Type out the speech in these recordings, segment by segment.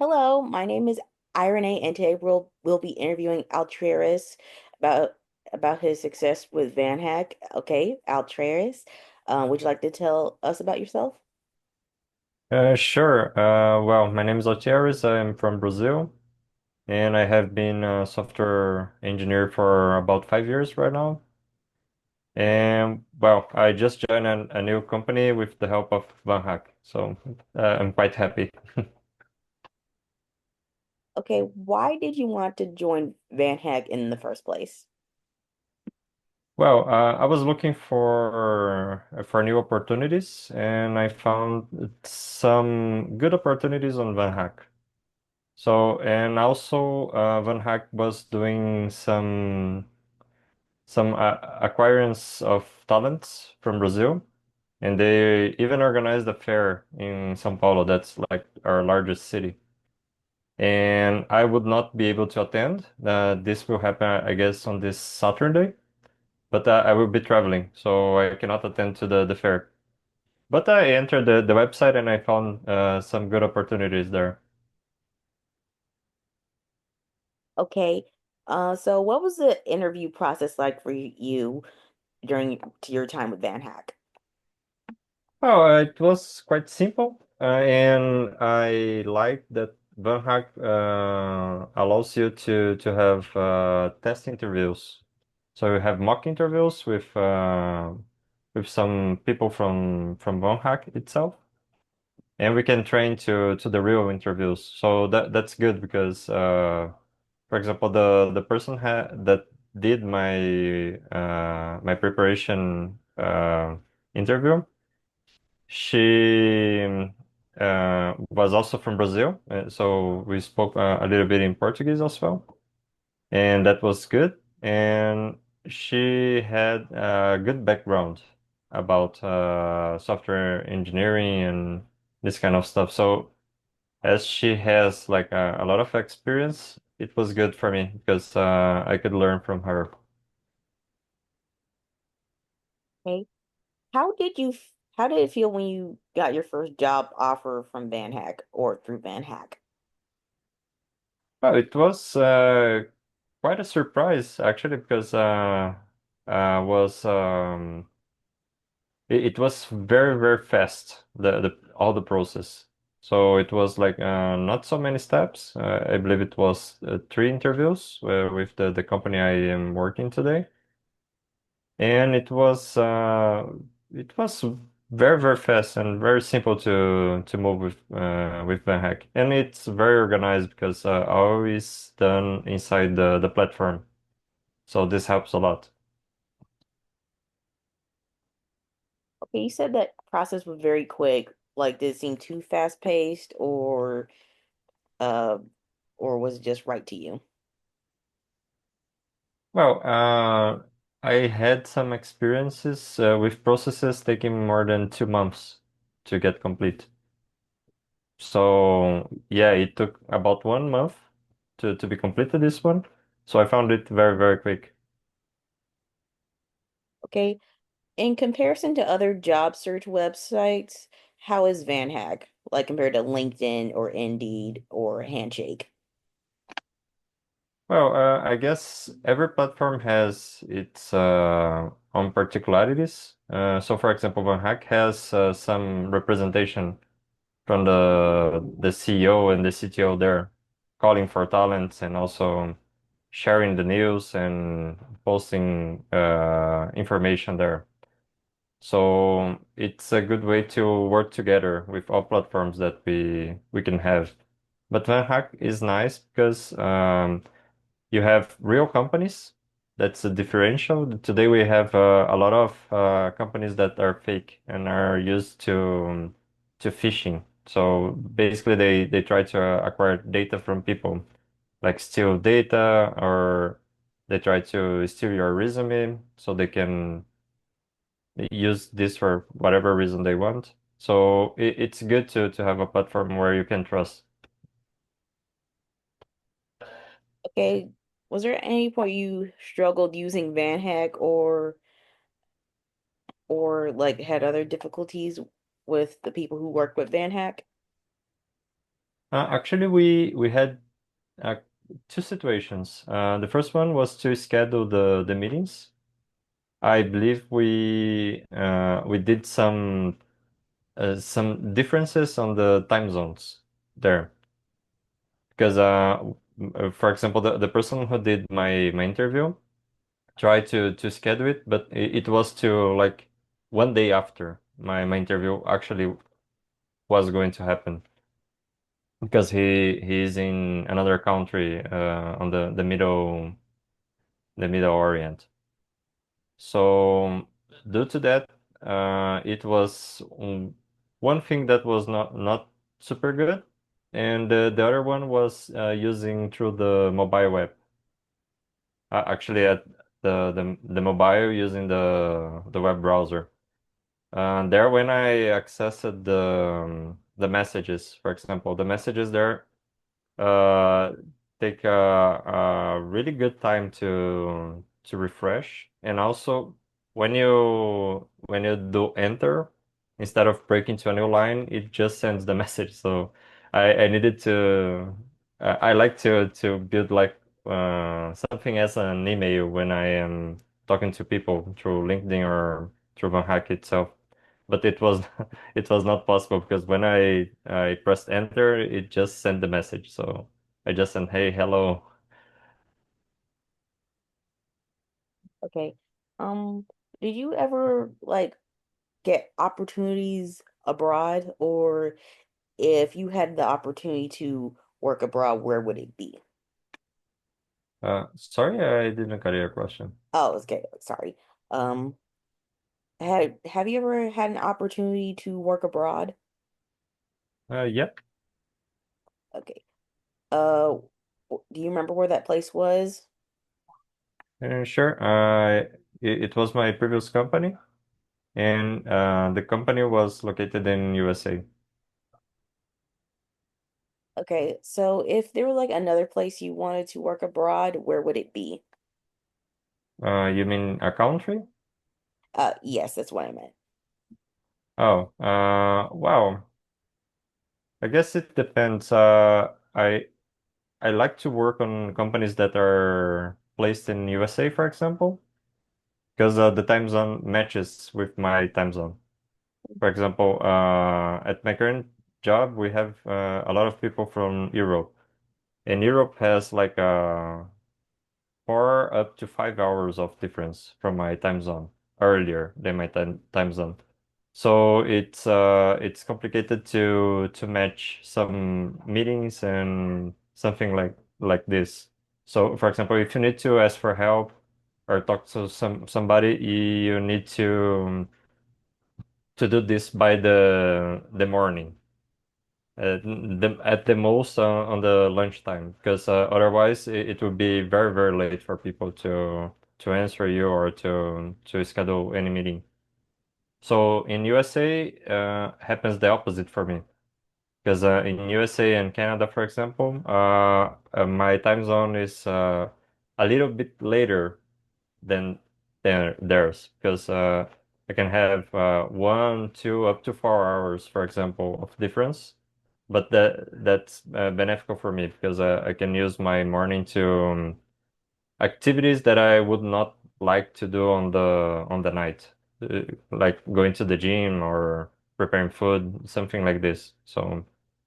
Hello, my name is Irene, and today we'll be interviewing Altreras about his success with VanHack. Okay, Altreras, would you like to tell us about yourself? Sure. Well, my name is Altieres. I'm from Brazil, and I have been a software engineer for about 5 years right now. And well, I just joined a new company with the help of VanHack, so I'm quite happy. Okay, why did you want to join VanHack in the first place? Well, I was looking for new opportunities, and I found some good opportunities on VanHack. So, and also VanHack was doing some acquirance of talents from Brazil, and they even organized a fair in São Paulo. That's like our largest city. And I would not be able to attend. This will happen, I guess, on this Saturday, but I will be traveling, so I cannot attend to the fair. But I entered the website and I found some good opportunities there. Okay, so what was the interview process like for you during your time with VanHack? Oh, it was quite simple, and I like that VanHack allows you to have test interviews. So you have mock interviews with some people from VanHack itself, and we can train to the real interviews. So that's good because, for example, the person that did my preparation interview. She was also from Brazil, so we spoke a little bit in Portuguese as well, and that was good. And she had a good background about software engineering and this kind of stuff. So as she has like a lot of experience, it was good for me because I could learn from her. Okay, how did it feel when you got your first job offer from VanHack or through VanHack? Well, it was quite a surprise actually because was it was very fast the all the process. So it was like not so many steps. I believe it was three interviews with the company I am working today, and it was very fast and very simple to move with VanHack, and it's very organized because always done inside the platform. So this helps a lot. Okay, you said that process was very quick. Like, did it seem too fast paced, uh, or was it just right to you? Well, I had some experiences with processes taking more than 2 months to get complete. So yeah, it took about 1 month to be completed this one. So I found it very quick. Okay, in comparison to other job search websites, how is VanHack like compared to LinkedIn or Indeed or Handshake? Well, I guess every platform has its own particularities. So for example, OneHack has some representation from the CEO and the CTO there, calling for talents and also sharing the news and posting information there. So it's a good way to work together with all platforms that we can have. But VanHack is nice because you have real companies. That's a differential. Today we have a lot of companies that are fake and are used to phishing. So basically, they try to acquire data from people, like steal data, or they try to steal your resume so they can use this for whatever reason they want. So it's good to have a platform where you can trust. Okay, was there any point you struggled using VanHack or like had other difficulties with the people who work with VanHack? Actually, we had uh, two situations. The first one was to schedule the meetings. I believe we did some differences on the time zones there because for example the person who did my interview tried to schedule it, but it was to like one day after my interview actually was going to happen because he's in another country on the Middle Orient. So due to that, it was one thing that was not super good, and the other one was using through the mobile web. Actually, at the mobile using the web browser. There, when I accessed the messages, for example, the messages there uh, take a really good time to refresh, and also when you do enter instead of breaking to a new line, it just sends the message. So I needed to I like to build like something as an email when I am talking to people through LinkedIn or through VanHack itself. But it was it was not possible because when I pressed enter, it just sent the message. So I just sent, hey, hello. Okay. Um, did you ever like get opportunities abroad, or if you had the opportunity to work abroad, where would it be? Sorry, I didn't get your question. Oh, okay. Sorry. Um, have you ever had an opportunity to work abroad? Yeah, Okay. Do you remember where that place was? sure. It was my previous company, and the company was located in USA. Okay, so if there were like another place you wanted to work abroad, where would it be? You mean a country? Yes, that's what I meant. Oh, wow. I guess it depends. I like to work on companies that are placed in USA, for example, because the time zone matches with my time zone. For example, at my current job, we have a lot of people from Europe, and Europe has like 4 up to 5 hours of difference from my time zone earlier than my time zone. So it's complicated to match some meetings and something like this. So for example, if you need to ask for help or talk to somebody, you need to do this by the morning. At the most on the lunchtime, because otherwise it would be very late for people to answer you or to schedule any meeting. So in USA happens the opposite for me, because in USA and Canada, for example, my time zone is a little bit later than theirs, because I can have 1, 2, up to 4 hours, for example, of difference. But that's beneficial for me because I can use my morning to activities that I would not like to do on the night, like going to the gym or preparing food, something like this. So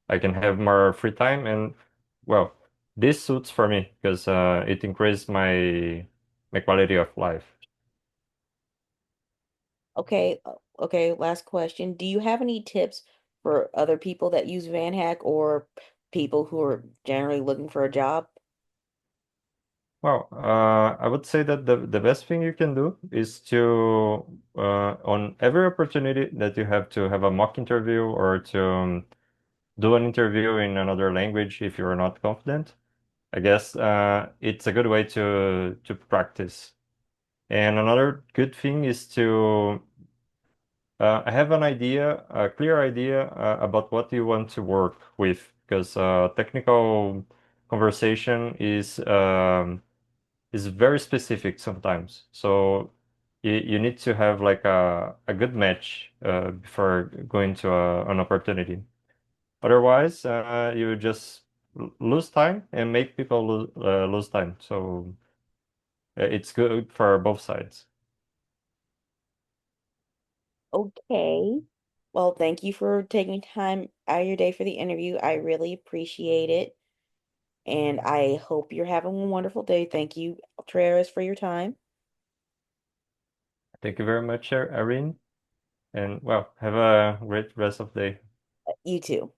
I can have more free time, and well, this suits for me because it increases my quality of life. Okay, okay, last question. Do you have any tips for other people that use VanHack or people who are generally looking for a job? Well, I would say that the best thing you can do is to, on every opportunity that you have to have a mock interview or to do an interview in another language if you're not confident, I guess it's a good way to practice. And another good thing is to have an idea, a clear idea about what you want to work with, because technical conversation is very specific sometimes. So you need to have like a good match before going to an opportunity. Otherwise, you just lose time and make people lose time. So it's good for both sides. Okay. Well, thank you for taking time out of your day for the interview. I really appreciate it. And I hope you're having a wonderful day. Thank you, Travis, for your time. Thank you very much, Irene. And well, have a great rest of the day. You too.